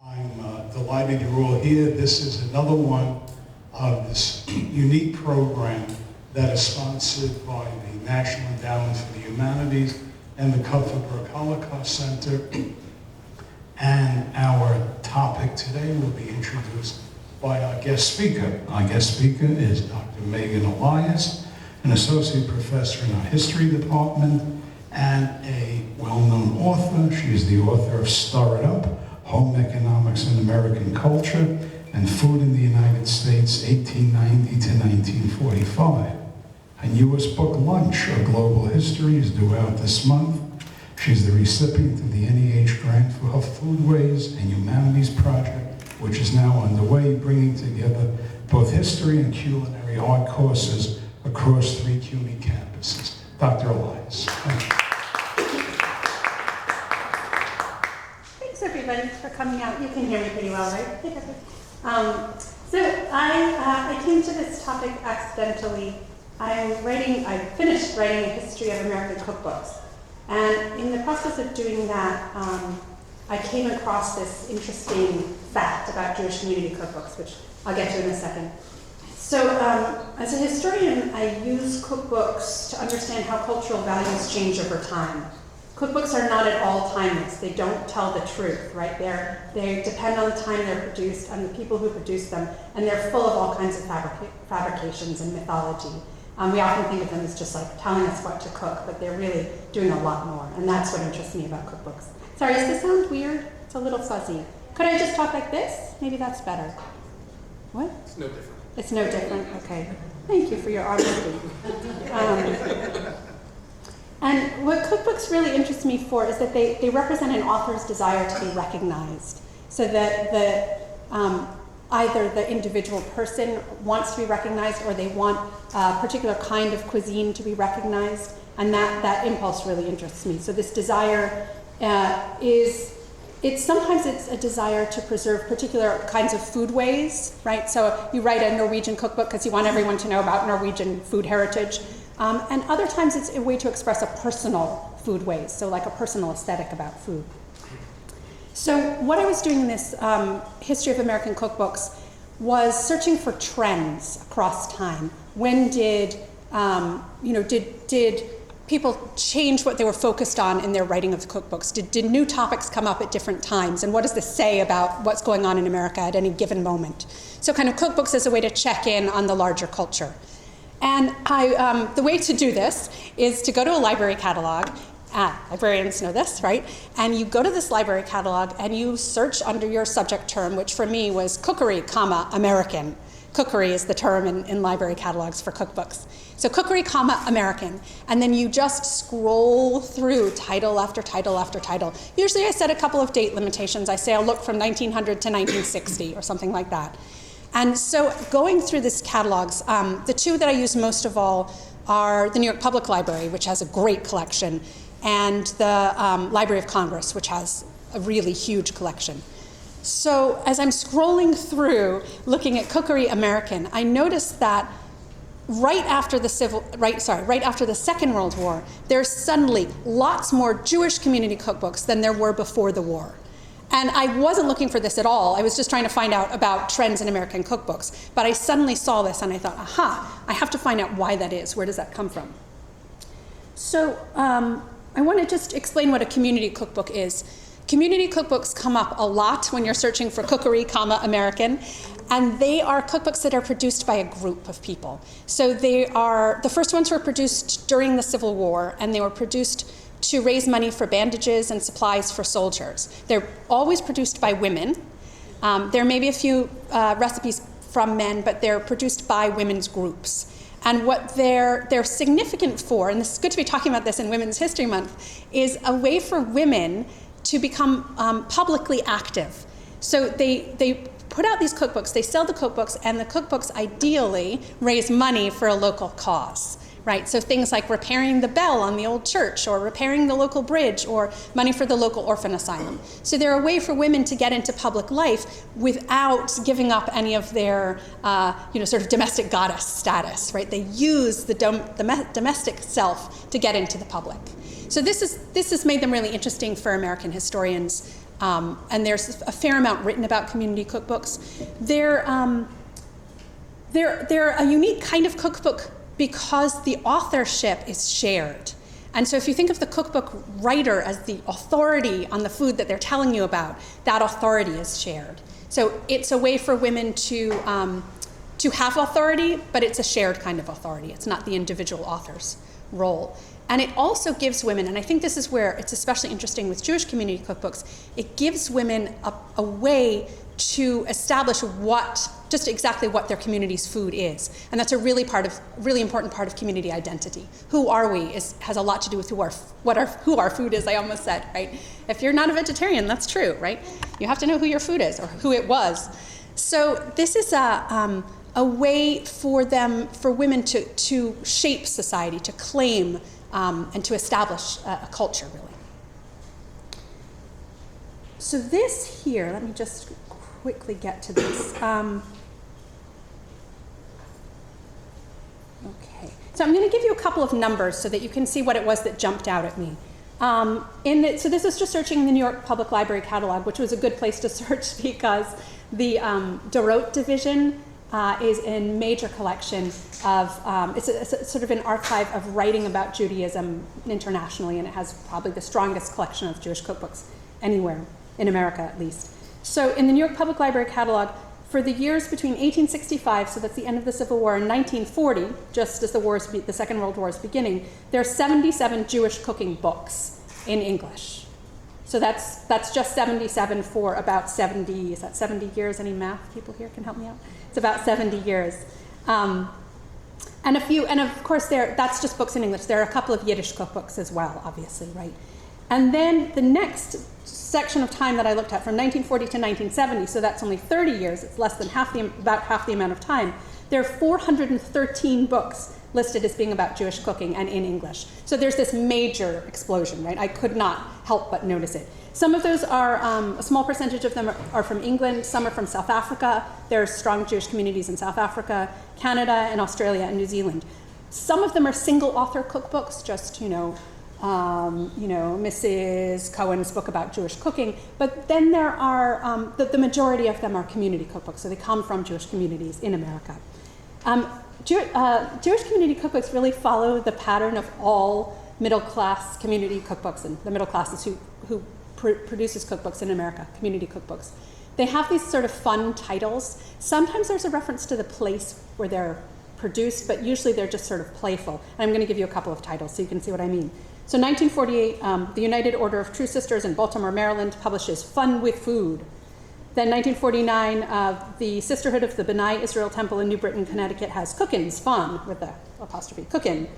I'm delighted you're all here. This is another one of this unique program that is sponsored by the National Endowment for the Humanities and the Comfort Holocaust Center. And our topic today will be introduced by our guest speaker. Our guest speaker is Dr. Megan Elias, an associate professor in our history department and a well-known author. She is the author of Stir It Up, Home Economics in American Culture and Food in the United States, 1890 to 1945. Her newest book, Lunch, A Global History, is due out this month. She's the recipient of the NEH grant for her Foodways and Humanities project, which is now underway, bringing together both history and culinary art courses across 3 CUNY campuses. Dr. Elias. Thank you. Thanks, everybody, for coming out. You can hear me pretty well, right? So I came to this topic accidentally. I finished writing a history of American cookbooks. And in the process of doing that, I came across this interesting fact about Jewish Community Cookbooks, which I'll get to in a second. So as a historian, I use cookbooks to understand how cultural values change over time. Cookbooks are not at all timeless. They don't tell the truth, right? They depend on the time they're produced and the people who produce them, and they're full of all kinds of fabrications and mythology. We often think of them as just like telling us what to cook, but they're really doing a lot more, and that's what interests me about cookbooks. Sorry, does this sound weird? It's a little fuzzy. Could I just talk like this? Maybe that's better. What? It's no different. It's no different? Okay. Thank you for your honesty. And what cookbooks really interest me for is that they represent an author's desire to be recognized, so that either the individual person wants to be recognized or they want a particular kind of cuisine to be recognized, and that impulse really interests me. So this desire sometimes it's a desire to preserve particular kinds of foodways, right? So you write a Norwegian cookbook because you want everyone to know about Norwegian food heritage. And other times it's a way to express a personal foodways, so like a personal aesthetic about food. So what I was doing in this history of American cookbooks was searching for trends across time. When did people change what they were focused on in their writing of the cookbooks? Did new topics come up at different times? And what does this say about what's going on in America at any given moment? So kind of cookbooks as a way to check in on the larger culture. And the way to do this is to go to a library catalog. Librarians know this, right? And you go to this library catalog and you search under your subject term, which for me was cookery, American. Cookery is the term in library catalogs for cookbooks. So cookery, American. And then you just scroll through title after title after title. Usually I set a couple of date limitations. I say I'll look from 1900 to 1960 or something like that. And so going through this catalogs, the 2 that I use most of all are the New York Public Library, which has a great collection, and the Library of Congress, which has a really huge collection. So as I'm scrolling through, looking at Cookery American, I noticed that right after the Second World War, there's suddenly lots more Jewish community cookbooks than there were before the war. And I wasn't looking for this at all. I was just trying to find out about trends in American cookbooks. But I suddenly saw this and I thought, aha, I have to find out why that is. Where does that come from? So I want to just explain what a community cookbook is. Community cookbooks come up a lot when you're searching for cookery, American. And they are cookbooks that are produced by a group of people. So the first ones were produced during the Civil War, and they were produced to raise money for bandages and supplies for soldiers. They're always produced by women. There may be a few recipes from men, but they're produced by women's groups. And what they're significant for, and this is good to be talking about this in Women's History Month, is a way for women to become publicly active. So they put out these cookbooks, they sell the cookbooks, and the cookbooks ideally raise money for a local cause. Right, so things like repairing the bell on the old church, or repairing the local bridge, or money for the local orphan asylum. So they're a way for women to get into public life without giving up any of their, sort of domestic goddess status. Right, they use the domestic self to get into the public. So this has made them really interesting for American historians and there's a fair amount written about community cookbooks. They're a unique kind of cookbook because the authorship is shared. And so if you think of the cookbook writer as the authority on the food that they're telling you about, that authority is shared. So it's a way for women to have authority, but it's a shared kind of authority. It's not the individual author's role. And it also gives women, and I think this is where it's especially interesting with Jewish community cookbooks, it gives women a way to establish just exactly what their community's food is. And that's a really important part of community identity. Who are we has a lot to do with who our food is, I almost said, right? If you're not a vegetarian, that's true, right? You have to know who your food is or who it was. So this is a way for women to shape society, to claim and to establish a culture, really. So this here, let me just quickly get to this. Okay, so I'm going to give you a couple of numbers so that you can see what it was that jumped out at me. So this is just searching in the New York Public Library catalog, which was a good place to search because the Dorot Division is a major collection of, it's sort of an archive of writing about Judaism internationally, and it has probably the strongest collection of Jewish cookbooks anywhere, in America at least. So in the New York Public Library catalog, for the years between 1865, so that's the end of the Civil War, and 1940, just as the Second World War is beginning, there are 77 Jewish cooking books in English. So that's just 77 for about 70, is that 70 years? Any math people here can help me out? It's about 70 years. And of course, that's just books in English. There are a couple of Yiddish cookbooks as well, obviously, right? And then the next section of time that I looked at, from 1940 to 1970, so that's only 30 years, it's less than about half the amount of time, there are 413 books listed as being about Jewish cooking and in English. So there's this major explosion, right? I could not help but notice it. Some of those are, a small percentage of them are from England, some are from South Africa. There are strong Jewish communities in South Africa, Canada, and Australia, and New Zealand. Some of them are single author cookbooks, just, Mrs. Cohen's book about Jewish cooking, but then there are, the majority of them are community cookbooks, so they come from Jewish communities in America. Jewish community cookbooks really follow the pattern of all middle-class community cookbooks, and the middle class is who produces cookbooks in America, community cookbooks. They have these sort of fun titles. Sometimes there's a reference to the place where they're produced, but usually they're just sort of playful. And I'm going to give you a couple of titles so you can see what I mean. So 1948, the United Order of True Sisters in Baltimore, Maryland publishes Fun with Food. Then 1949, the Sisterhood of the B'nai Israel Temple in New Britain, Connecticut has Cookin's Fun, with the apostrophe, Cookin'.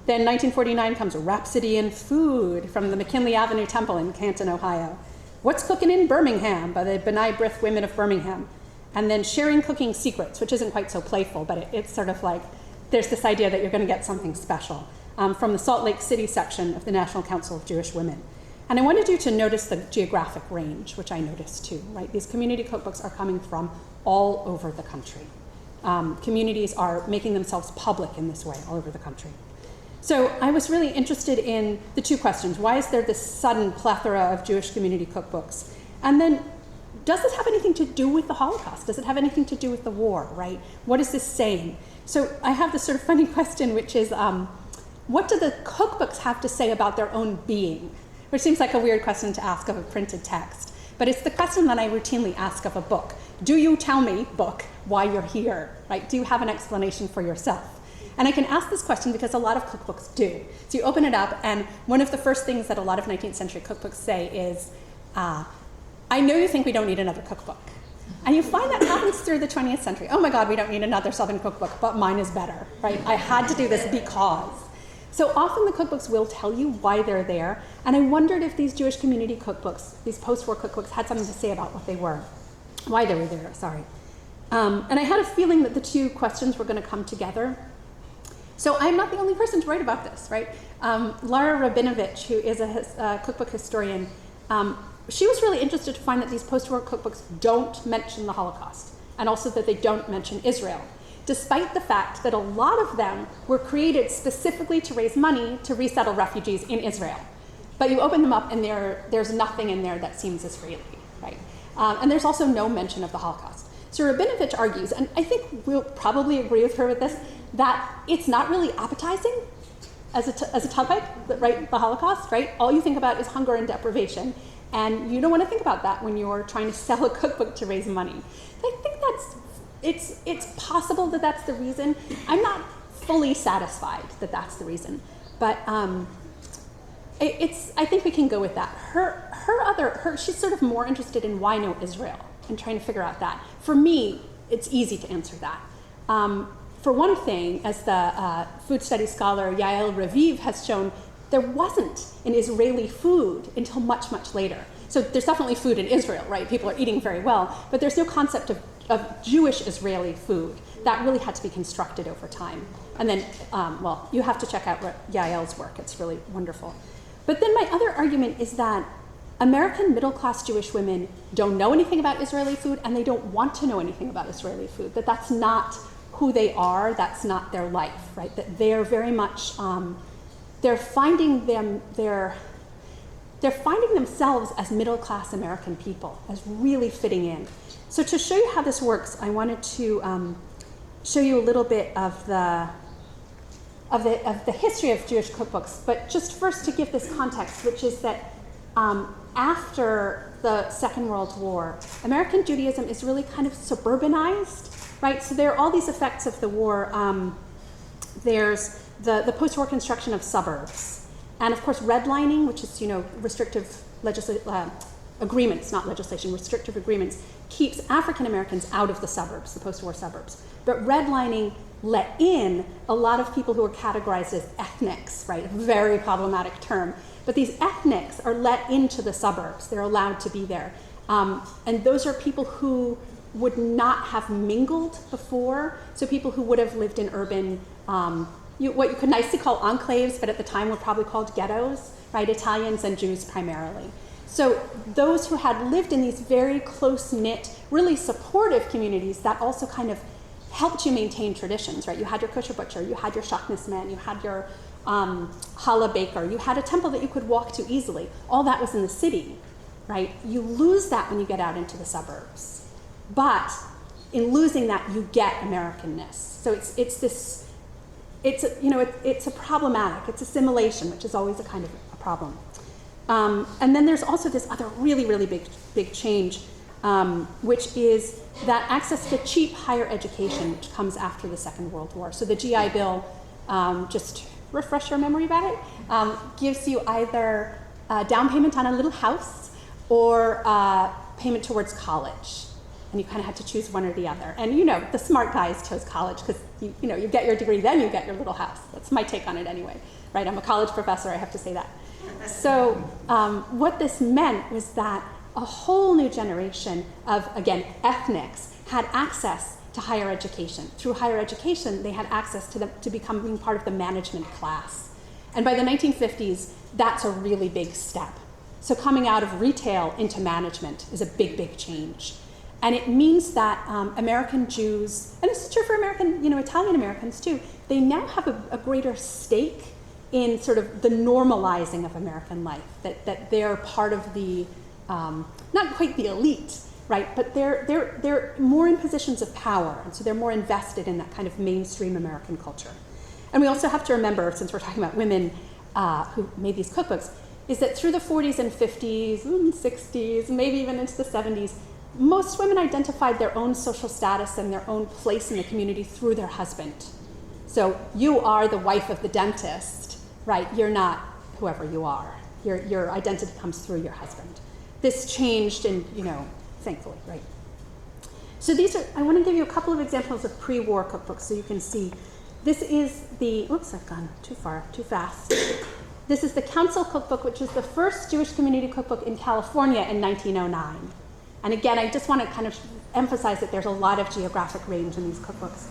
Then 1949 comes Rhapsody in Food from the McKinley Avenue Temple in Canton, Ohio. What's Cookin' in Birmingham by the B'nai B'rith Women of Birmingham. And then Sharing Cooking Secrets, which isn't quite so playful, but it's sort of like, there's this idea that you're going to get something special, from the Salt Lake City section of the National Council of Jewish Women. And I wanted you to notice the geographic range, which I noticed too, right? These community cookbooks are coming from all over the country. Communities are making themselves public in this way all over the country. So I was really interested in the two questions. Why is there this sudden plethora of Jewish community cookbooks? And then, does this have anything to do with the Holocaust? Does it have anything to do with the war, right? What is this saying? So I have this sort of funny question, which is, what do the cookbooks have to say about their own being? Which seems like a weird question to ask of a printed text. But it's the question that I routinely ask of a book. Do you tell me, book, why you're here, right? Do you have an explanation for yourself? And I can ask this question because a lot of cookbooks do. So you open it up, and one of the first things that a lot of 19th century cookbooks say is, I know you think we don't need another cookbook. And you find that happens through the 20th century. Oh my God, we don't need another Southern cookbook, but mine is better, right? I had to do this because. So often the cookbooks will tell you why they're there, and I wondered if these Jewish community cookbooks, these post-war cookbooks, had something to say about what they were, why they were there, sorry. And I had a feeling that the two questions were going to come together. So I'm not the only person to write about this, right? Lara Rabinovich, who is a cookbook historian, she was really interested to find that these post-war cookbooks don't mention the Holocaust, and also that they don't mention Israel, despite the fact that a lot of them were created specifically to raise money to resettle refugees in Israel. But you open them up and there's nothing in there that seems Israeli, right? And there's also no mention of the Holocaust. So Rabinovich argues, and I think we'll probably agree with her with this, that it's not really appetizing as a topic, right? The Holocaust, right? All you think about is hunger and deprivation, and you don't want to think about that when you're trying to sell a cookbook to raise money. I think it's possible that that's the reason. I'm not fully satisfied that that's the reason, but I think we can go with that. She's sort of more interested in why no Israel and trying to figure out that. For me, it's easy to answer that. For one thing, as the food studies scholar Yael Raviv has shown, there wasn't an Israeli food until much, much later. So there's definitely food in Israel, right? People are eating very well, but there's no concept of Jewish Israeli food. That really had to be constructed over time. And then, you have to check out Yael's work. It's really wonderful. But then my other argument is that American middle-class Jewish women don't know anything about Israeli food, and they don't want to know anything about Israeli food, that's not who they are, that's not their life, right? That they're very much, they're finding themselves as middle-class American people, as really fitting in. So to show you how this works, I wanted to show you a little bit of the history of Jewish cookbooks, but just first to give this context, which is that after the Second World War, American Judaism is really kind of suburbanized, right? So there are all these effects of the war. There's the post-war construction of suburbs, and of course redlining, which is restrictive agreements, not legislation, restrictive agreements, keeps African Americans out of the suburbs, the post-war suburbs. But redlining let in a lot of people who are categorized as ethnics, right? A very problematic term. But these ethnics are let into the suburbs. They're allowed to be there. And those are people who would not have mingled before. So people who would have lived in urban, what you could nicely call enclaves, but at the time were probably called ghettos, right? Italians and Jews primarily. So those who had lived in these very close-knit, really supportive communities that also kind of helped you maintain traditions, right? You had your kosher butcher, you had your Jewishness man, you had your challah baker, you had a temple that you could walk to easily. All that was in the city, right? You lose that when you get out into the suburbs. But in losing that, you get Americanness. So it's a problematic, it's assimilation, which is always a kind of a problem. And then there's also this other really, really big change, which is that access to cheap higher education, which comes after the Second World War. So the GI Bill, just refresh your memory about it, gives you either a down payment on a little house or payment towards college. And you kind of had to choose one or the other. And the smart guys chose college because you get your degree, then you get your little house. That's my take on it anyway, right? I'm a college professor, I have to say that. So what this meant was that a whole new generation of, again, ethnics had access to higher education. Through higher education, they had access to becoming part of the management class. And by the 1950s, that's a really big step. So coming out of retail into management is a big, big change. And it means that American Jews, and this is true for American, Italian Americans too, they now have a greater stake in sort of the normalizing of American life, that they're part of the, not quite the elite, right? But they're more in positions of power, and so they're more invested in that kind of mainstream American culture. And we also have to remember, since we're talking about women who made these cookbooks, is that through the 40s and 50s and 60s, maybe even into the 70s, most women identified their own social status and their own place in the community through their husband. So you are the wife of the dentist, right? You're not whoever you are. Your identity comes through your husband. This changed and, thankfully, right? So I want to give you a couple of examples of pre-war cookbooks so you can see. This is I've gone too fast. This is the Council Cookbook, which is the first Jewish Community Cookbook in California in 1909. And again, I just want to kind of emphasize that there's a lot of geographic range in these cookbooks.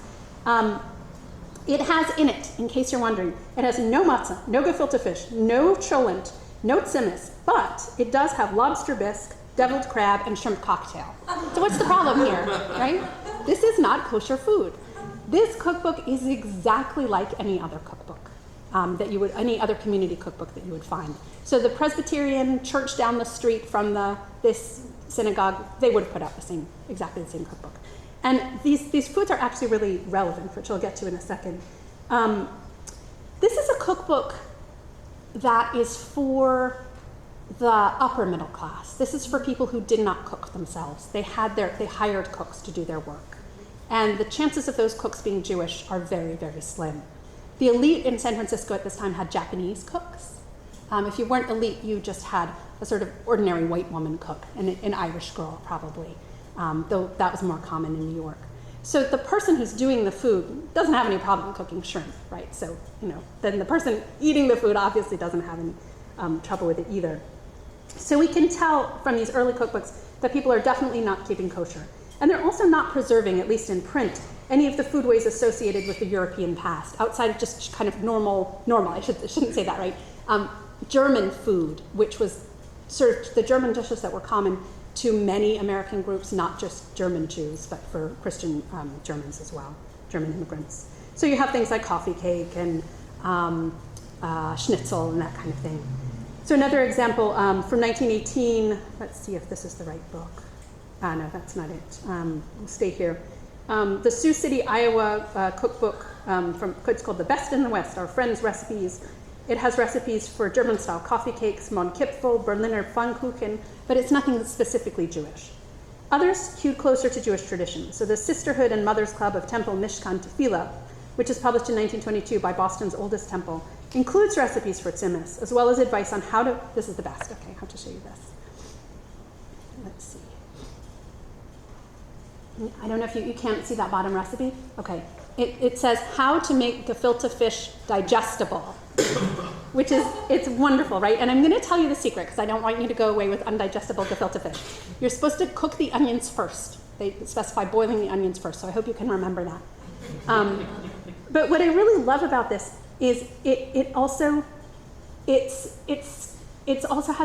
It has in it, in case you're wondering, it has no matzah, no gefilte fish, no cholent, no tzimmus, but it does have lobster bisque, deviled crab, and shrimp cocktail. So what's the problem here, right? This is not kosher food. This cookbook is exactly like any other cookbook. any other community cookbook that you would find. So the Presbyterian church down the street from this synagogue, they would have put out exactly the same cookbook. And these foods are actually really relevant, which I'll get to in a second. This is a cookbook that is for the upper middle class. This is for people who did not cook themselves. They hired cooks to do their work. And the chances of those cooks being Jewish are very, very slim. The elite in San Francisco at this time had Japanese cooks. If you weren't elite, you just had a sort of ordinary white woman cook, an Irish girl probably, though that was more common in New York. So the person who's doing the food doesn't have any problem cooking shrimp, right? So, then the person eating the food obviously doesn't have any trouble with it either. So we can tell from these early cookbooks that people are definitely not keeping kosher. And they're also not preserving, at least in print, any of the foodways associated with the European past, outside of just kind of normal, I shouldn't say that, right? German food, which was sort of the German dishes that were common to many American groups, not just German Jews, but for Christian Germans as well, German immigrants. So you have things like coffee cake and schnitzel and that kind of thing. So another example from 1918, let's see if this is the right book. No, that's not it. We'll stay here. The Sioux City, Iowa cookbook, it's called The Best in the West, Our Friends' Recipes. It has recipes for German-style coffee cakes, Mondkipfel, Berliner Pfannkuchen, but it's nothing that's specifically Jewish. Others hewed closer to Jewish tradition. So the Sisterhood and Mothers Club of Temple Mishkan Tefillah, which is published in 1922 by Boston's oldest temple, includes recipes for tzimmus, as well as advice on how to, this is the best, okay, I have to show you this. Let's see. I don't know if you can't see that bottom recipe. Okay, it says how to make gefilte fish digestible, which is, it's wonderful, right? And I'm gonna tell you the secret because I don't want you to go away with undigestible gefilte fish. You're supposed to cook the onions first. They specify boiling the onions first, so I hope you can remember that. But what I really love about this is it also has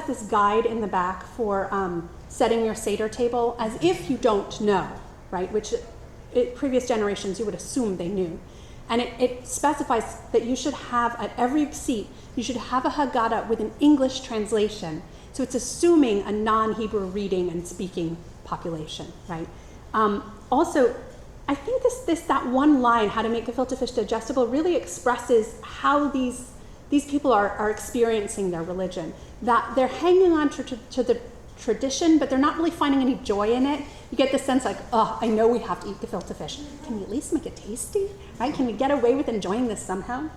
this guide in the back for setting your Seder table as if you don't know, right? Which previous generations you would assume they knew. And it specifies that you should have, at every seat, you should have a Haggadah with an English translation. So it's assuming a non-Hebrew reading and speaking population, right? Also, I think that one line, how to make gefilte fish digestible, really expresses how these people are experiencing their religion. That they're hanging on to the tradition, but they're not really finding any joy in it. You get the sense like, oh, I know we have to eat gefilte fish. Can we at least make it tasty, right? Can we get away with enjoying this somehow?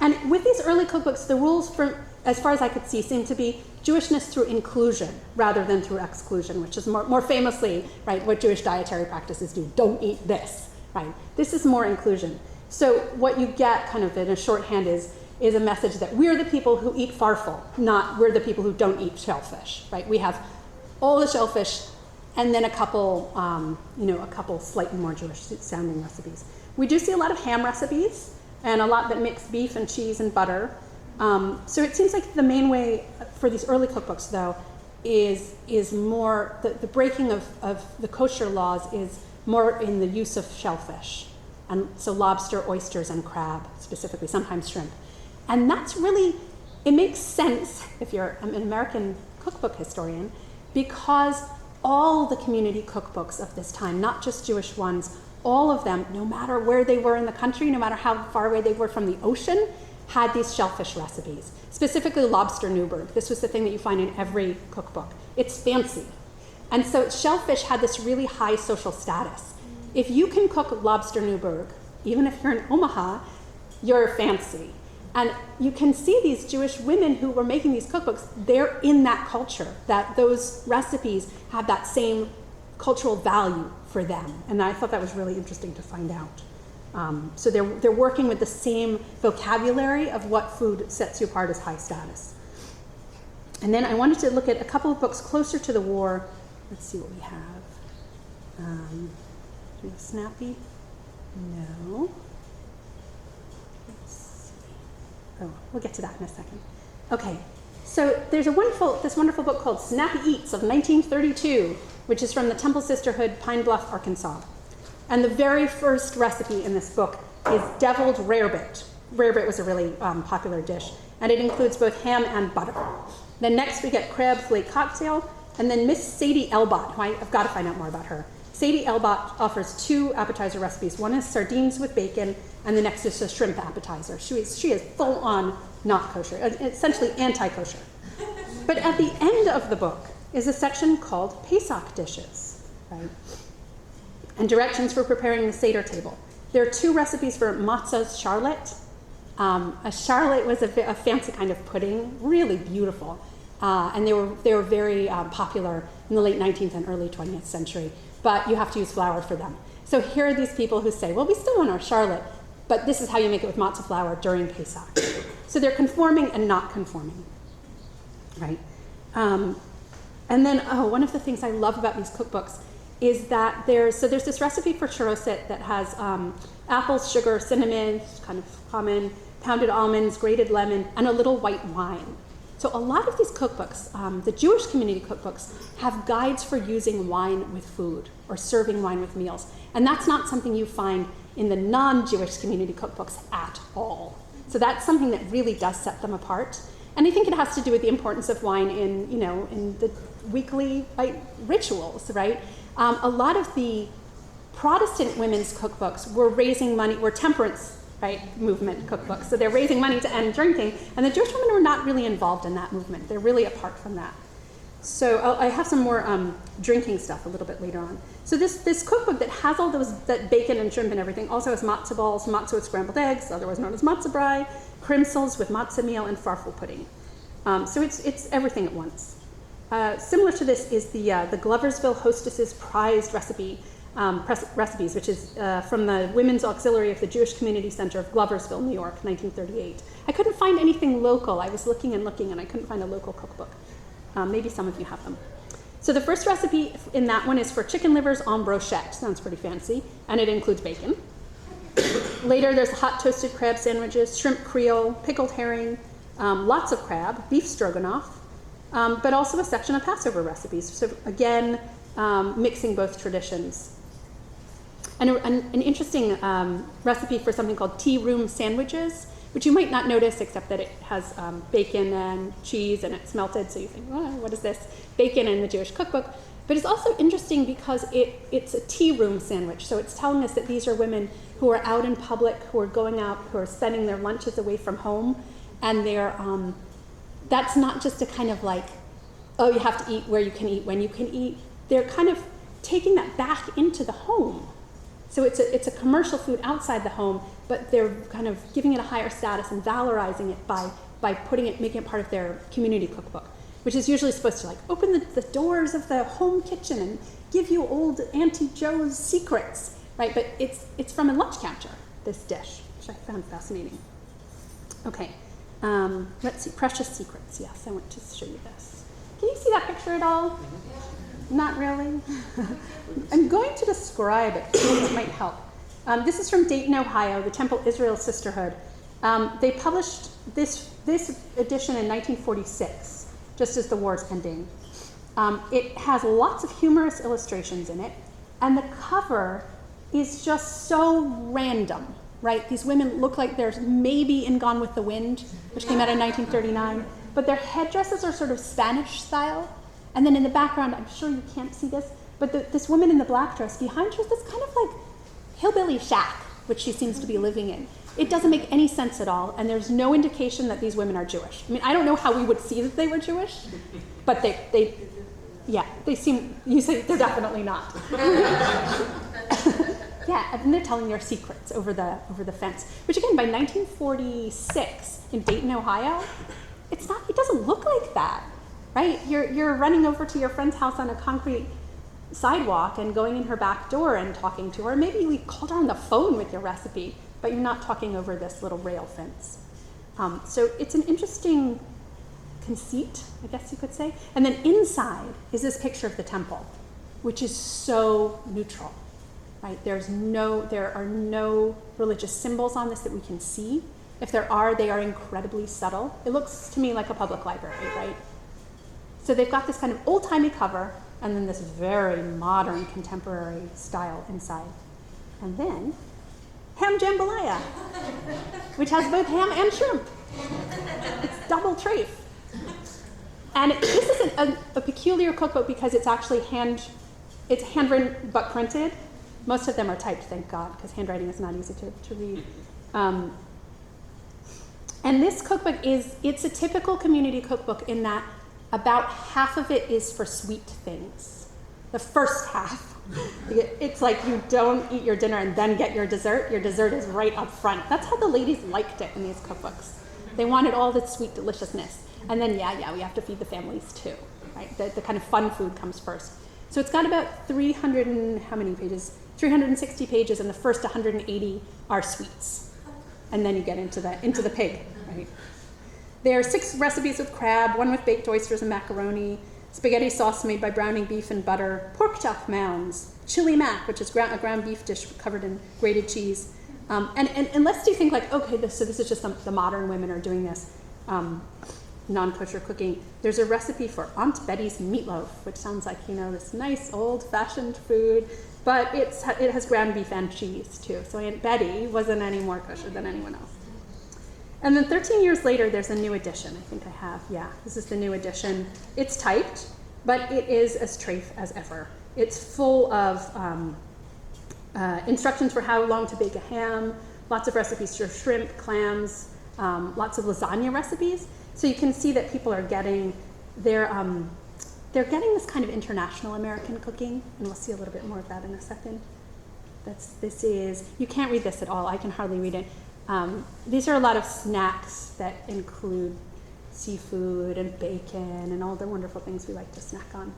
And with these early cookbooks, the rules, as far as I could see, seem to be Jewishness through inclusion rather than through exclusion, which is more famously, right, what Jewish dietary practices do. Don't eat this, right? This is more inclusion. So what you get kind of in a shorthand is a message that we're the people who eat farfel, not we're the people who don't eat shellfish, right? We have all the shellfish and then a couple slightly more Jewish sounding recipes. We do see a lot of ham recipes and a lot that mix beef and cheese and butter. So it seems like the main way for these early cookbooks, though, is more, the breaking of the kosher laws is more in the use of shellfish. And so lobster, oysters, and crab, specifically, sometimes shrimp. And that's really, it makes sense if you're an American cookbook historian, because all the community cookbooks of this time, not just Jewish ones, all of them, no matter where they were in the country, no matter how far away they were from the ocean, had these shellfish recipes, specifically Lobster Newburg. This was the thing that you find in every cookbook. It's fancy. And so shellfish had this really high social status. If you can cook Lobster Newburg, even if you're in Omaha, you're fancy. And you can see these Jewish women who were making these cookbooks, they're in that culture, that those recipes have that same cultural value for them. And I thought that was really interesting to find out. So they're working with the same vocabulary of what food sets you apart as high status. And then I wanted to look at a couple of books closer to the war. Let's see what we have. Do we have Snappy? No. Let's see. Oh, we'll get to that in a second. Okay, so there's this wonderful book called Snappy Eats of 1932, which is from the Temple Sisterhood, Pine Bluff, Arkansas. And the very first recipe in this book is deviled rarebit, rare bread was a really popular dish. And it includes both ham and butter. Then next we get crab flake cocktail, and then Miss Sadie L Bot, who I've got to find out more about her. Sadie L Bot offers 2 appetizer recipes. One is sardines with bacon, and the next is a shrimp appetizer. She is full on not kosher, essentially anti-kosher. But at the end of the book is a section called Pesach dishes, right? And directions for preparing the Seder table. There are 2 recipes for matzah's charlotte. A charlotte was a fancy kind of pudding, really beautiful. And they were very popular in the late 19th and early 20th century. But you have to use flour for them. So here are these people who say, well, we still want our charlotte, but this is how you make it with matzah flour during Pesach. So they're conforming and not conforming, right? And then, one of the things I love about these cookbooks is that there's this recipe for choroset that has apples, sugar, cinnamon, kind of common, pounded almonds, grated lemon, and a little white wine. So a lot of these cookbooks, the Jewish Community Cookbooks, have guides for using wine with food or serving wine with meals. And that's not something you find in the non-Jewish Community Cookbooks at all. So that's something that really does set them apart. And I think it has to do with the importance of wine in the weekly rituals, right? A lot of the Protestant women's cookbooks were temperance, movement cookbooks. So they're raising money to end drinking, and the Jewish women were not really involved in that movement. They're really apart from that. So I have some more drinking stuff a little bit later on. So this cookbook that has all that bacon and shrimp and everything also has matzah balls, matzah with scrambled eggs, otherwise known as matzah brie, crimsels with matzah meal, and farfel pudding. So it's everything at once. Similar to this is the Gloversville Hostesses prized recipes, which is from the Women's Auxiliary of the Jewish Community Center of Gloversville, New York, 1938. I couldn't find anything local. I was looking, and I couldn't find a local cookbook. Maybe some of you have them. So the first recipe in that one is for chicken livers en brochette. Sounds pretty fancy, and it includes bacon. Later, there's hot toasted crab sandwiches, shrimp creole, pickled herring, lots of crab, beef stroganoff, but also a section of Passover recipes. So again, mixing both traditions. And an interesting recipe for something called tea room sandwiches, which you might not notice except that it has bacon and cheese and it's melted, so you think, oh, what is this? Bacon in the Jewish cookbook. But it's also interesting because it's a tea room sandwich, so it's telling us that these are women who are out in public, who are going out, who are spending their lunches away from home, and that's not just a kind of you have to eat where you can eat, when you can eat. They're kind of taking that back into the home. So it's a commercial food outside the home, but they're kind of giving it a higher status and valorizing it by making it part of their community cookbook, which is usually supposed to open the doors of the home kitchen and give you old Auntie Joe's secrets, right? But it's from a lunch counter, this dish, which I found fascinating. Okay, let's see, Precious Secrets. Yes, I want to show you this. Can you see that picture at all? Not really. I'm going to describe it because it might help. This is from Dayton, Ohio, the Temple Israel Sisterhood. They published this edition in 1946, just as the war's ending. It has lots of humorous illustrations in it, and the cover is just so random, right? These women look like they're maybe in Gone with the Wind, which came out in 1939, but their headdresses are sort of Spanish style. And then in the background, I'm sure you can't see this, but this woman in the black dress, behind her is this kind of hillbilly shack, which she seems to be living in. It doesn't make any sense at all, and there's no indication that these women are Jewish. I mean, I don't know how we would see that they were Jewish, but they seem, you say they're definitely not. Yeah, and they're telling their secrets over the fence, which again, by 1946 in Dayton, Ohio, it doesn't look like that. Right? You're running over to your friend's house on a concrete sidewalk and going in her back door and talking to her. Maybe you called her on the phone with your recipe, but you're not talking over this little rail fence. So it's an interesting conceit, I guess you could say. And then inside is this picture of the temple, which is so neutral. Right? There are no religious symbols on this that we can see. If there are, they are incredibly subtle. It looks to me like a public library, right? So they've got this kind of old-timey cover, and then this very modern, contemporary style inside. And then ham jambalaya, which has both ham and shrimp. It's double treif. And this is a peculiar cookbook because it's actually it's handwritten but printed. Most of them are typed, thank God, because handwriting is not easy to read. And this cookbook it's a typical community cookbook in that about half of it is for sweet things. The first half, it's like you don't eat your dinner and then get your dessert. Your dessert is right up front. That's how the ladies liked it in these cookbooks. They wanted all the sweet deliciousness. And then, we have to feed the families too, right? The kind of fun food comes first. So it's got about 300 and how many pages? 360 pages, and the first 180 are sweets. And then you get into the pig, right? There are 6 recipes with crab, 1 with baked oysters and macaroni, spaghetti sauce made by browning beef in butter, pork chop mounds, chili mac, which is a ground beef dish covered in grated cheese. And lest you think like, okay, this is just the modern women are doing this, non-kosher cooking. There's a recipe for Aunt Betty's meatloaf, which sounds like, this nice old-fashioned food, but it has ground beef and cheese too. So Aunt Betty wasn't any more kosher than anyone else. And then 13 years later, there's a new edition. I think I have, this is the new edition. It's typed, but it is as treif as ever. It's full of instructions for how long to bake a ham, lots of recipes for shrimp, clams, lots of lasagna recipes. So you can see that people are getting, they're getting this kind of international American cooking, and we'll see a little bit more of that in a second. You can't read this at all. I can hardly read it. These are a lot of snacks that include seafood and bacon and all the wonderful things we like to snack on.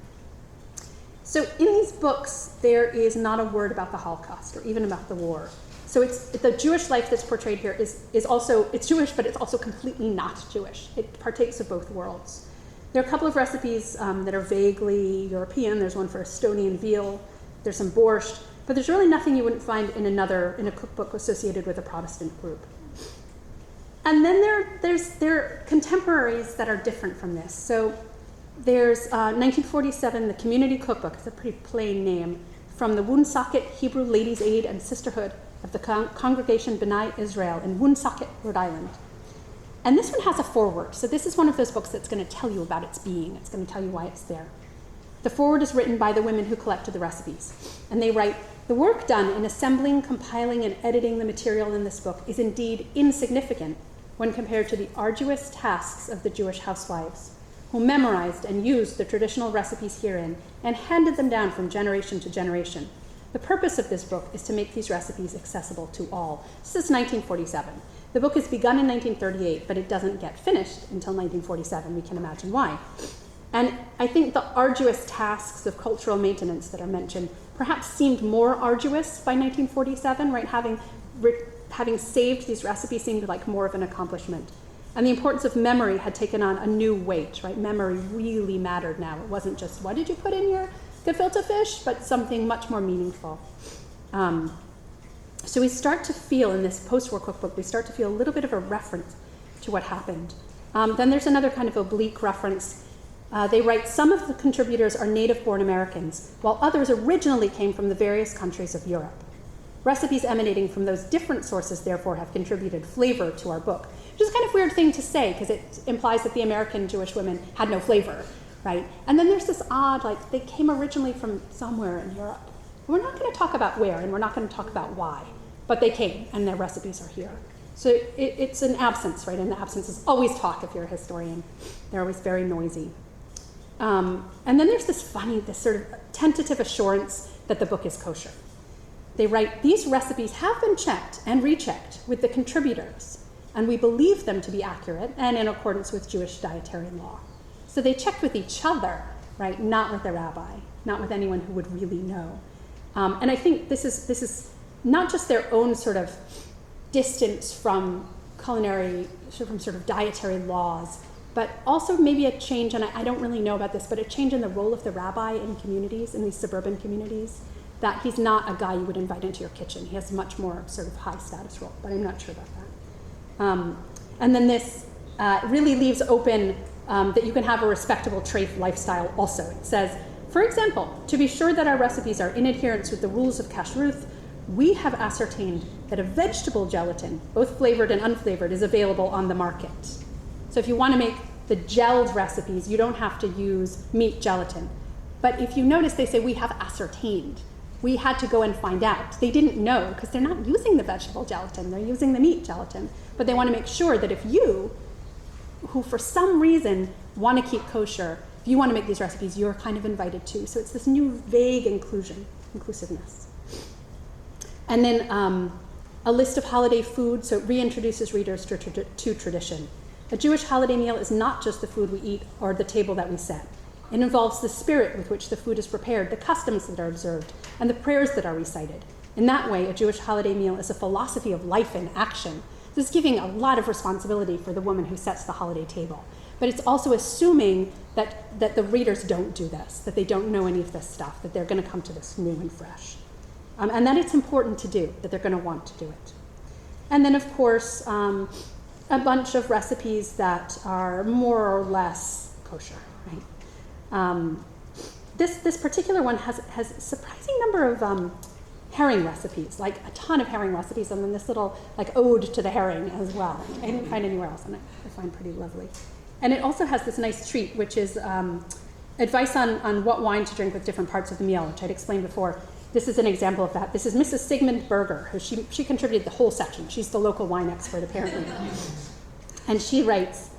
So in these books, there is not a word about the Holocaust or even about the war. So the Jewish life that's portrayed here is also, it's Jewish, but it's also completely not Jewish. It partakes of both worlds. There are a couple of recipes that are vaguely European. There's one for Estonian veal. There's some borscht. But there's really nothing you wouldn't find in a cookbook associated with a Protestant group. And then there are contemporaries that are different from this. So there's 1947, the Community Cookbook. It's a pretty plain name. From the Woonsocket Hebrew Ladies' Aid and Sisterhood of the Congregation B'nai Israel in Woonsocket, Rhode Island. And this one has a foreword. So this is one of those books that's going to tell you about its being. It's going to tell you why it's there. The foreword is written by the women who collected the recipes. And they write, "The work done in assembling, compiling, and editing the material in this book is indeed insignificant when compared to the arduous tasks of the Jewish housewives, who memorized and used the traditional recipes herein and handed them down from generation to generation. The purpose of this book is to make these recipes accessible to all." This is 1947. The book is begun in 1938, but it doesn't get finished until 1947. We can imagine why. And I think the arduous tasks of cultural maintenance that are mentioned perhaps seemed more arduous by 1947, right? Having saved these recipes seemed like more of an accomplishment. And the importance of memory had taken on a new weight, right? Memory really mattered now. It wasn't just, what did you put in your gefilte fish, but something much more meaningful. So we start to feel, in this post-war cookbook, we start to feel a little bit of a reference to what happened. Then there's another kind of oblique reference. They write, "Some of the contributors are native-born Americans, while others originally came from the various countries of Europe. Recipes emanating from those different sources, therefore, have contributed flavor to our book," which is kind of a weird thing to say, because it implies that the American Jewish women had no flavor, right? And then there's this odd, like, they came originally from somewhere in Europe. We're not going to talk about where, and we're not going to talk about why, but they came, and their recipes are here. So it's an absence, right? And the absence is always talk if you're a historian. They're always very noisy. And then there's this sort of tentative assurance that the book is kosher. They write, "These recipes have been checked and rechecked with the contributors, and we believe them to be accurate and in accordance with Jewish dietary law." So they checked with each other, right? Not with the rabbi, not with anyone who would really know. And I think this is not just their own sort of distance from culinary, from sort of dietary laws, but also maybe a change, and I don't really know about this, but a change in the role of the rabbi in communities, in these suburban communities, that he's not a guy you would invite into your kitchen. He has a much more sort of high status role, but I'm not sure about that. And then this really leaves open that you can have a respectable treif lifestyle also. It says, "For example, to be sure that our recipes are in adherence with the rules of kashrut, we have ascertained that a vegetable gelatin, both flavored and unflavored, is available on the market. So if you want to make the gelled recipes, you don't have to use meat gelatin. But if you notice, they say we have ascertained. We had to go and find out. They didn't know because they're not using the vegetable gelatin, they're using the meat gelatin. But they want to make sure that if you, who for some reason want to keep kosher, if you want to make these recipes, you're kind of invited too. So it's this new vague inclusiveness. And then a list of holiday food, so it reintroduces readers to tradition. A Jewish holiday meal is not just the food we eat or the table that we set. It involves the spirit with which the food is prepared, the customs that are observed, and the prayers that are recited. In that way, a Jewish holiday meal is a philosophy of life in action. This is giving a lot of responsibility for the woman who sets the holiday table. But it's also assuming that the readers don't do this, that they don't know any of this stuff, that they're going to come to this new and fresh. And that it's important to do, that they're going to want to do it. And then, of course, a bunch of recipes that are more or less kosher, right? This particular one has a surprising number of herring recipes, like a ton of herring recipes, and then this little like ode to the herring as well. I didn't find anywhere else, and I find pretty lovely. And it also has this nice treat, which is advice on what wine to drink with different parts of the meal, which I'd explained before. This is an example of that. This is Mrs. Sigmund Berger, who she contributed the whole section. She's the local wine expert, apparently. And she writes,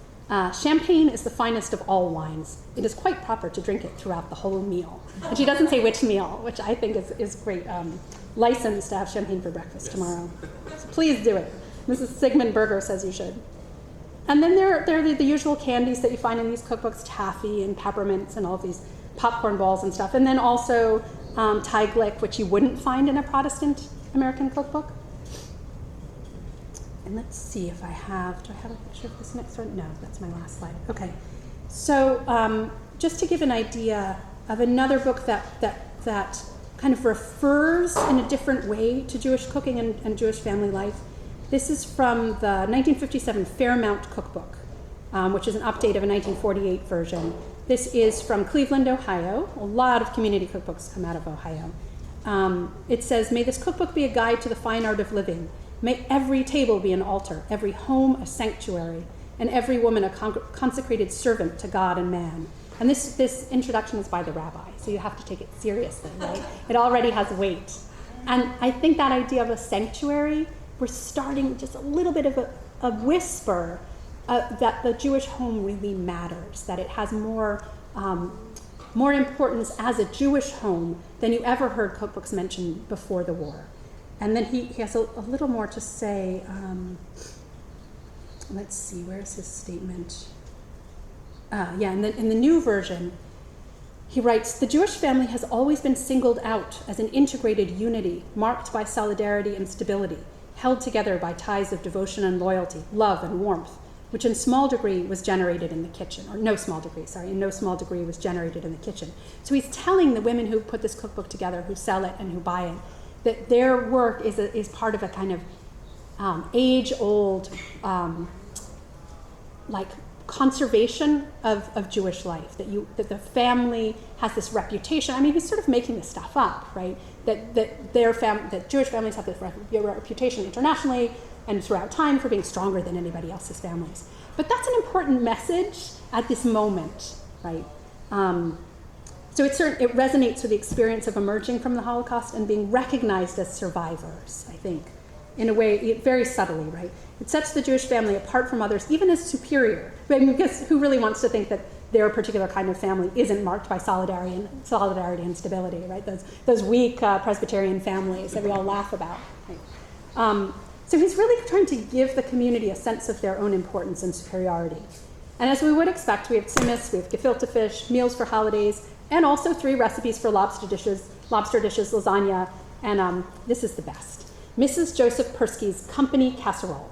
champagne is the finest of all wines. It is quite proper to drink it throughout the whole meal. And she doesn't say which meal, which I think is great license to have champagne for breakfast tomorrow. So please do it. Mrs. Sigmund Berger says you should. And then there are the usual candies that you find in these cookbooks, taffy and peppermints and all of these popcorn balls and stuff. And then also Teiglick, which you wouldn't find in a Protestant American cookbook. And let's see if do I have a picture of this next one? No, that's my last slide. Okay. So just to give an idea of another book that kind of refers in a different way to Jewish cooking and Jewish family life. This is from the 1957 Fairmount Cookbook, which is an update of a 1948 version. This is from Cleveland, Ohio. A lot of community cookbooks come out of Ohio. It says, may this cookbook be a guide to the fine art of living. May every table be an altar, every home a sanctuary, and every woman a consecrated servant to God and man. And this introduction is by the rabbi, so you have to take it seriously, right? It already has weight. And I think that idea of a sanctuary, we're starting just a little bit of a whisper that the Jewish home really matters, that it has more importance as a Jewish home than you ever heard cookbooks mentioned before the war. And then he has a little more to say. Let's see, where's his statement? In the new version, he writes, the Jewish family has always been singled out as an integrated unity, marked by solidarity and stability, held together by ties of devotion and loyalty, love and warmth, which in small degree was generated in the kitchen, in no small degree was generated in the kitchen. So he's telling the women who put this cookbook together, who sell it and who buy it, that their work is part of a kind of age-old like conservation of Jewish life, that the family has this reputation. I mean, he's sort of making this stuff up, right? That Jewish families have this reputation internationally and throughout time for being stronger than anybody else's families. But that's an important message at this moment, right? So it resonates with the experience of emerging from the Holocaust and being recognized as survivors, I think, in a way, very subtly, right? It sets the Jewish family apart from others, even as superior. I mean, because who really wants to think that their particular kind of family isn't marked by solidarity and stability, right? Those weak Presbyterian families that we all laugh about. Right? So he's really trying to give the community a sense of their own importance and superiority. And as we would expect, we have tzimmus, we have gefilte fish, meals for holidays, and also 3 recipes for lobster dishes, lasagna, and this is the best. Mrs. Joseph Persky's Company Casserole,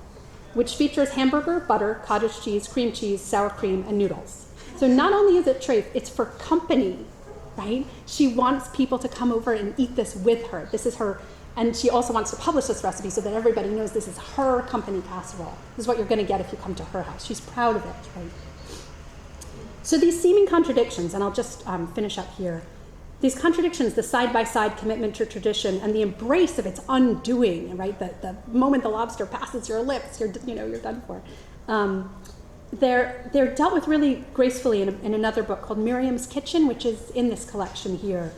which features hamburger, butter, cottage cheese, cream cheese, sour cream, and noodles. So not only is it treif, it's for company, right? She wants people to come over and eat this with her. This is her, and she also wants to publish this recipe so that everybody knows this is her company casserole. This is what you're going to get if you come to her house. She's proud of it, right? So these seeming contradictions, and I'll just finish up here, these contradictions, the side-by-side commitment to tradition and the embrace of its undoing, right? The moment the lobster passes your lips, you're done for. They're dealt with really gracefully in another book called Miriams Kitchen, which is in this collection here.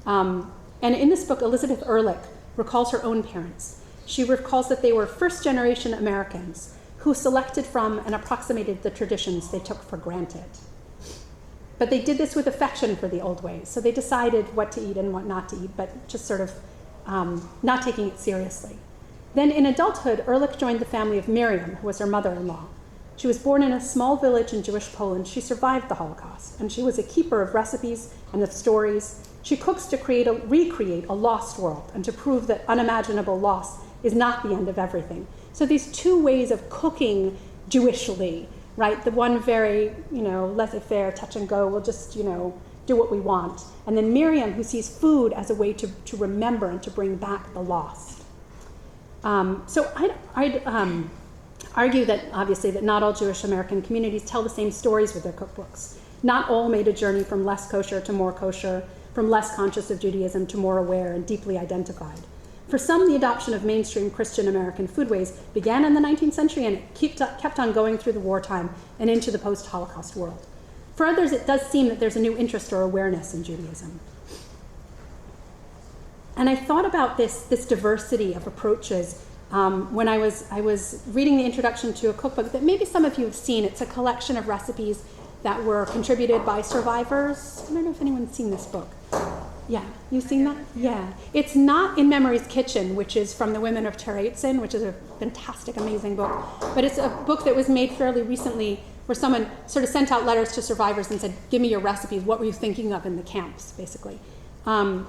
And in this book, Elizabeth Ehrlich recalls her own parents. She recalls that they were first-generation Americans who selected from and approximated the traditions they took for granted. But they did this with affection for the old ways. So they decided what to eat and what not to eat, but just sort of not taking it seriously. Then in adulthood, Ehrlich joined the family of Miriam, who was her mother-in-law. She was born in a small village in Jewish Poland. She survived the Holocaust, and she was a keeper of recipes and of stories. She cooks to recreate a lost world and to prove that unimaginable loss is not the end of everything. So these two ways of cooking Jewishly, right? The one very, laissez-faire, touch and go, we'll just, do what we want. And then Miriam, who sees food as a way to remember and to bring back the lost. So I'd argue that, obviously, that not all Jewish American communities tell the same stories with their cookbooks. Not all made a journey from less kosher to more kosher, from less conscious of Judaism to more aware and deeply identified. For some, the adoption of mainstream Christian American foodways began in the 19th century and it kept on going through the wartime and into the post-Holocaust world. For others, it does seem that there's a new interest or awareness in Judaism. And I thought about this diversity of approaches when I was reading the introduction to a cookbook that maybe some of you have seen. It's a collection of recipes that were contributed by survivors. I don't know if anyone's seen this book. Yeah, you've seen that? Yeah. It's not in Miriams Kitchen, which is from the women of Terezin, which is a fantastic, amazing book. But it's a book that was made fairly recently where someone sort of sent out letters to survivors and said, give me your recipes. What were you thinking of in the camps, basically? And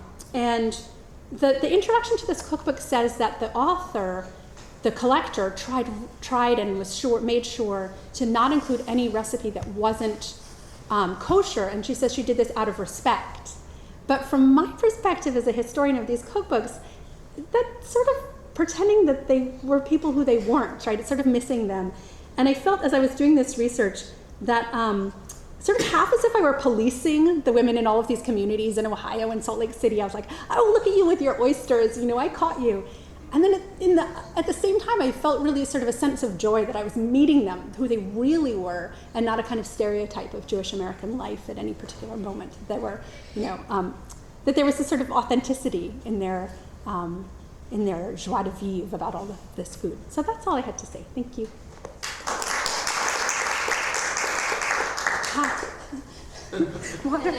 the introduction to this cookbook says that the author, the collector, tried and made sure to not include any recipe that wasn't kosher. And she says she did this out of respect. But from my perspective as a historian of these cookbooks, that's sort of pretending that they were people who they weren't, right? It's sort of missing them. And I felt as I was doing this research that sort of half as if I were policing the women in all of these communities in Ohio and Salt Lake City. I was like, oh, look at you with your oysters, I caught you. And then at the same time, I felt really sort of a sense of joy that I was meeting them, who they really were, and not a kind of stereotype of Jewish American life at any particular moment. That were, that there was this sort of authenticity in their joie de vivre about all of this food. So that's all I had to say. Thank you. Water.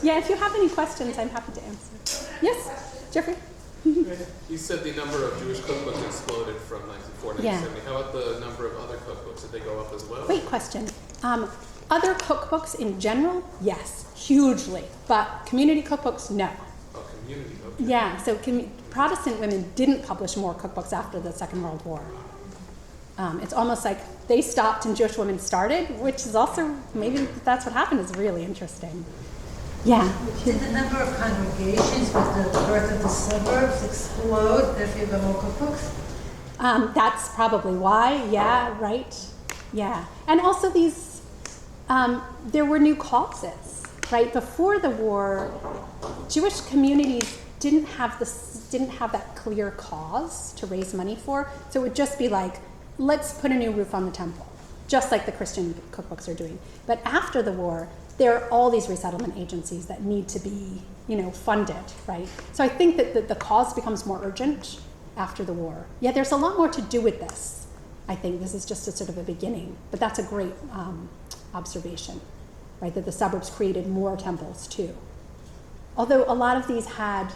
Yeah, if you have any questions, I'm happy to answer. Yes, Jeffrey? You said the number of Jewish cookbooks exploded from 1940 to 1970. How about the number of other cookbooks? Did they go up as well? Great question. Other cookbooks in general, yes, hugely. But community cookbooks, no. Oh, community, okay. Yeah, so Protestant women didn't publish more cookbooks after the Second World War. It's almost like they stopped and Jewish women started, which is also, maybe that's what happened, is really interesting. Yeah. Did the number of congregations with the birth of the suburbs explode if you have more cookbooks? That's probably why. Yeah, right. Yeah. And also these, there were new causes, right? Before the war, Jewish communities didn't have that clear cause to raise money for. So it would just be like, let's put a new roof on the temple, just like the Christian cookbooks are doing. But after the war, there are all these resettlement agencies that need to be, funded, right? So I think that the cause becomes more urgent after the war. Yeah, there's a lot more to do with this. I think this is just a sort of a beginning, but that's a great observation, right? That the suburbs created more temples too. Although a lot of these had,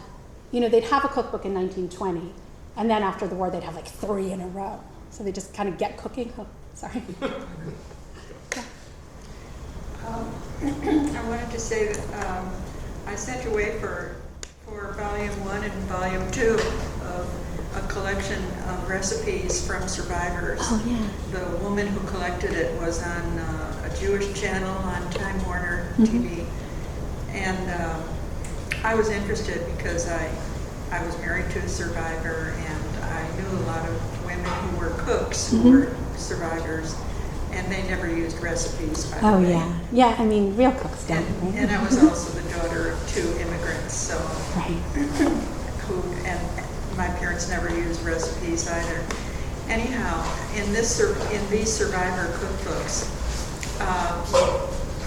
they'd have a cookbook in 1920, and then after the war they'd have like 3 in a row. So they just kind of get cooking. Oh, sorry. I wanted to say that I sent away for Volume 1 and Volume 2 of a collection of recipes from survivors. Oh, yeah. The woman who collected it was on a Jewish channel on Time Warner TV. And I was interested because I was married to a survivor, and I knew a lot of women who were cooks who were survivors. and they never used recipes, by the Oh way. yeah, yeah. I mean, real cooks don't. Right? And I was also the daughter of 2 immigrants, so Right. and my parents never used recipes either. Anyhow, in these survivor cookbooks,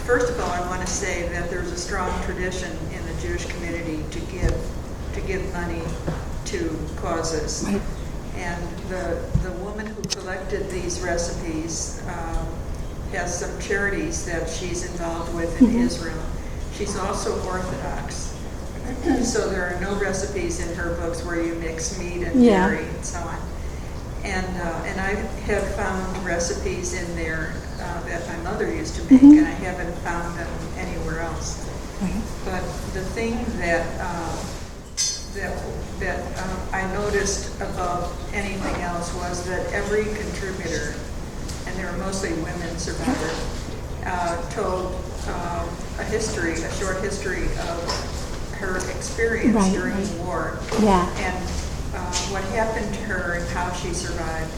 first of all, I want to say that there's a strong tradition in the Jewish community to give money to causes. Right. And the woman who collected these recipes has some charities that she's involved with in Israel. She's also Orthodox. So there are no recipes in her books where you mix meat and dairy and so on. And I have found recipes in there that my mother used to make, and I haven't found them anywhere else. Right. But the thing that I noticed above anything else was that every contributor, and they were mostly women survivors, told a short history of her experience during the war. Yeah. And what happened to her and how she survived.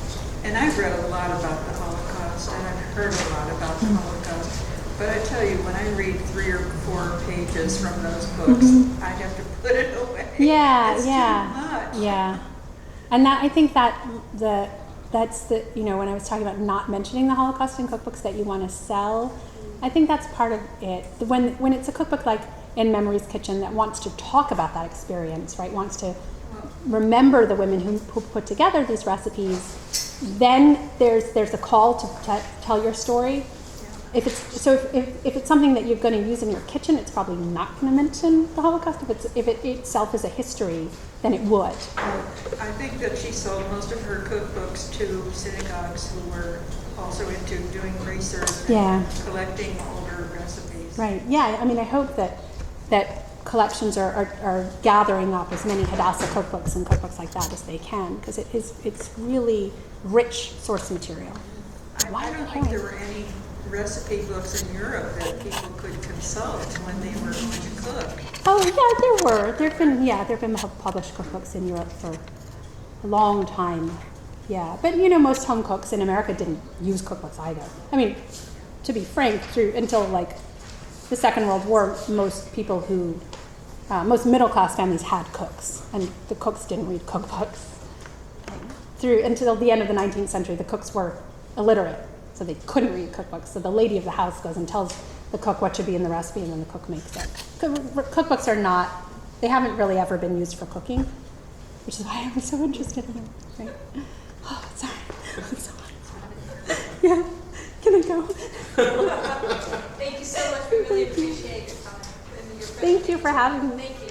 And I've read a lot about the Holocaust, and I've heard a lot about the Holocaust. But I tell you, when I read 3 or 4 pages from those books, I have to put it away. Yeah, It's yeah, too much. yeah. And that I think that's the when I was talking about not mentioning the Holocaust in cookbooks that you want to sell, I think that's part of it. When it's a cookbook like in Miriams Kitchen that wants to talk about that experience, right? Wants to remember the women who put together these recipes. Then there's a call to tell your story. If it's something that you're going to use in your kitchen, it's probably not going to mention the Holocaust. If it itself is a history, then it would. I think that she sold most of her cookbooks to synagogues who were also into doing research and collecting older recipes. Right. Yeah. I mean, I hope that collections are gathering up as many Hadassah cookbooks and cookbooks like that as they can, because it's really rich source material. I don't think there were any recipe books in Europe that people could consult when they were going to cook. Oh yeah, there were. There've been published cookbooks in Europe for a long time. Yeah, but most home cooks in America didn't use cookbooks either. I mean, to be frank, until like the Second World War, most middle class families had cooks, and the cooks didn't read cookbooks. Until the end of the 19th century, the cooks were illiterate, so they couldn't read cookbooks. So the lady of the house goes and tells the cook what should be in the recipe, and then the cook makes it. Cookbooks they haven't really ever been used for cooking, which is why I was so interested in them. Right? Oh, sorry. I'm so hot. Yeah. Can I go? Thank you so much. We really appreciate your time and your Thank you for having me. Thank you.